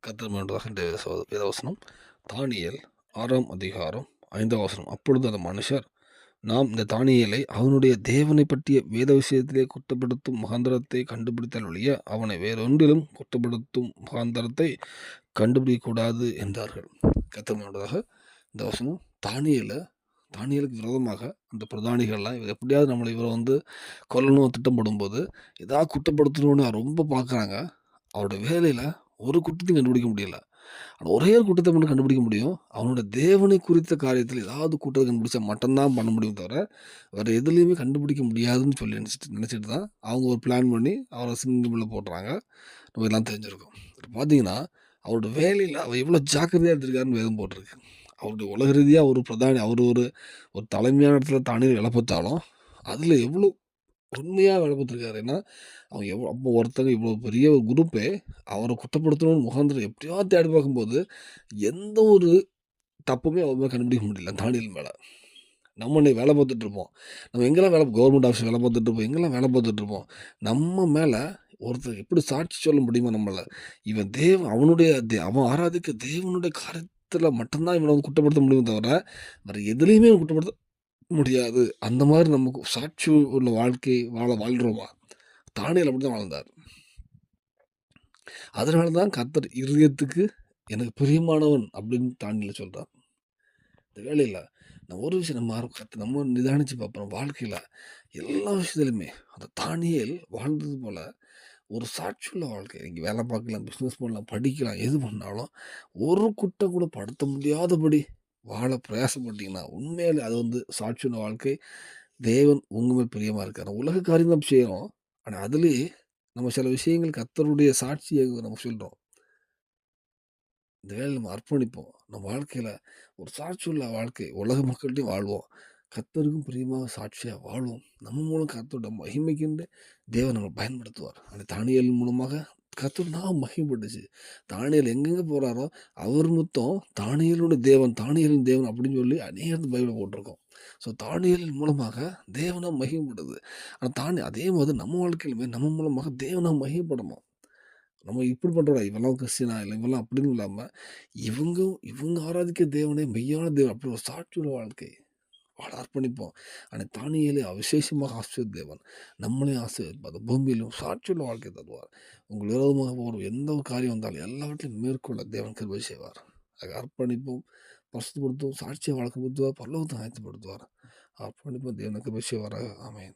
கர்த்தர் வேண்டுவதாக இந்த வேதவசனம் தானியேல் 6ஆம் அதிகாரம் 5ஆம் வசனம். அப்பொழுது அந்த மனுஷர், நாம் இந்த தானியேலை அவனுடைய தேவனை பற்றிய வேத விஷயத்திலே குற்றப்படுத்தும் முகாந்தரத்தை கண்டுபிடித்தால் ஒழிய அவனை வேறொன்றிலும் குற்றப்படுத்தும் முகாந்தரத்தை கண்டுபிடிக்கக்கூடாது என்றார்கள். கர்த்தர் வேண்டுவதாக இந்த வசனம் தானியேலுக்கு விரோதமாக அந்த பிரதானிகள்லாம் எப்படியாவது நம்மளை இவரை கொல்லணும் திட்டப்படும்போது ஏதாவது குற்றப்படுத்தணும்னு ரொம்ப பார்க்குறாங்க. அவரோட வேலையில் ஒரு குற்றத்தையும் கண்டுபிடிக்க முடியல. ஆனால் ஒரே ஒரு குற்றத்தை மட்டும் கண்டுபிடிக்க முடியும். அவனோட தேவனை குறித்த காரியத்தில் ஏதாவது குற்றத்தை கண்டுபிடிச்சா மட்டும்தான் பண்ண முடியும் தவிர வேறு எதுலேயுமே கண்டுபிடிக்க முடியாதுன்னு சொல்லி நினச்சிட்டு தான் அவங்க ஒரு பிளான் பண்ணி அவரை சிங்கமில் போடுறாங்க. நம்ம எல்லாம் தெரிஞ்சிருக்கோம். பார்த்தீங்கன்னா அவரோட வேலையில் அவர் எவ்வளோ ஜாக்கிரதையாக இருந்திருக்காருன்னு வேதம் போட்டிருக்கு. அவருடைய உலக ரீதியாக ஒரு பிரதானி அவர் ஒரு ஒரு தலைமையான இடத்துல தானே வேலை பார்த்தாலும் அதில் எவ்வளோ உண்மையாக வேலை பார்த்துருக்காரு. ஏன்னா அவங்க அப்போ ஒருத்தங்க இவ்வளோ பெரிய ஒரு குரூப்பே அவரை குற்றப்படுத்தணும்னு முகாந்திரம் எப்படியாவது தேடி பார்க்கும்போது எந்த ஒரு தப்புமே அவர் மேலே கண்டுபிடிக்க முடியல. தானியேல் மேலே நம்ம இன்னைக்கு வேலை பார்த்துட்ருப்போம். நம்ம எங்கெல்லாம் கவர்மெண்ட் ஆஃபீஸ் வேலை பார்த்துட்ருப்போம், எங்கெல்லாம் வேலை பார்த்துட்ருப்போம். நம்ம மேலே ஒருத்தர் எப்படி சாட்சி சொல்ல முடியுமா நம்மளை? இவன் அவனுடைய அவன் ஆராதிக்க தேவனுடைய காரியத்தில் மட்டும்தான் இவனை குற்றப்படுத்த முடியுமே தவிர வேறு எதுலேயுமே குற்றப்படுத்த முடியாது. அந்த மாதிரி நமக்கு சாட்சி உள்ள வாழ்க்கை வாழ்கிறோமா? தானியேல் அப்படி தான் வாழ்ந்தார். அதனால தான் கர்த்தர் இருதயத்துக்கு எனக்கு பிரியமானவன் அப்படின்னு தானியேல் சொல்கிறார். இந்த வேலையில் நான் ஒரு விஷயம் நம்ம நிதானித்து பார்ப்போம். வாழ்க்கையில் எல்லா விஷயத்துலையுமே அந்த தானியேல் வாழ்ந்தது போல் ஒரு சாட்சியுள்ள வாழ்க்கை. நீங்கள் வேலை பார்க்கலாம், பிஸ்னஸ் பண்ணலாம், படிக்கலாம், எது பண்ணாலும் ஒரு குற்றம் கூட படுத்த முடியாதபடி வாழ பிரயாசப்பட்டீங்கன்னா உண்மையிலே அது சாட்சியுள்ள வாழ்க்கை. தேவன் உங்க மேல் பிரியமாக இருக்கார். உலக காரியம் தான் செய்கிறோம். ஆனால் அதுலேயே நம்ம சில விஷயங்கள் கர்த்தருடைய சாட்சியை நம்ம சொல்கிறோம். இந்த வேலையில் நம்ம அர்ப்பணிப்போம். நம்ம வாழ்க்கையில் ஒரு சாட்சியுள்ள வாழ்க்கை உலக மக்கள்கிட்டையும் வாழ்வோம். கர்த்தருக்கும் பிரியமாக சாட்சியாக வாழ்வோம். நம்ம மூலம் கர்த்தரோட மகிமைக்கின்ற தேவன் நம்மளை பயன்படுத்துவார். அந்த தானியேல் மூலமாக கர்த்தர் நான் மகிமைப்பட்டுச்சு. தானியேல் எங்கெங்கே போகிறாரோ அவர் மொத்தம் தானியேலின் தேவன் அப்படின்னு சொல்லி அநேக பைபிள் போட்டிருக்கோம். ஸோ தானியேலின் மூலமாக தேவனாக மகிமைப்படுது. ஆனால் அதே மாதிரி நம்ம வாழ்க்கையிலுமே நம்ம மூலமாக தேவனாக மகிமைப்படணும். நம்ம இப்படி பண்ணுறோம், இவெல்லாம் கிறிஸ்டினா இல்லை இவெல்லாம் அப்படின்னு இல்லாமல் இவங்க ஆராதிக்க தேவனே மெய்யான தேவன் அப்படி ஒரு சாட்சியுள்ள வாழ்க்கை வாழ அர்ப்பணிப்போம். ஆனால் தானியேலே விசேஷமாக ஆசீர்வதித்த தேவன் நம்மளையும் ஆசீர்வதிப்பார். பூமியிலும் சாட்சியுள்ள வாழ்க்கை தருவார். உங்கள் விரோதமாக ஒரு எந்த ஒரு காரியம் வந்தாலும் எல்லாவற்றையும் மேற்கொள்ள தேவன் கிருபை செய்வார். அதை அர்ப்பணிப்போம், பரிசுத்தப்படுத்துவோம், சாட்சியை வழக்கப்படுத்துவார், பரலோகத்தை ஆயத்தப்படுத்துவார். அர்ப்பணிப்போம், தேவனுக்கு கிருபை செய்வாராக. ஆமென்.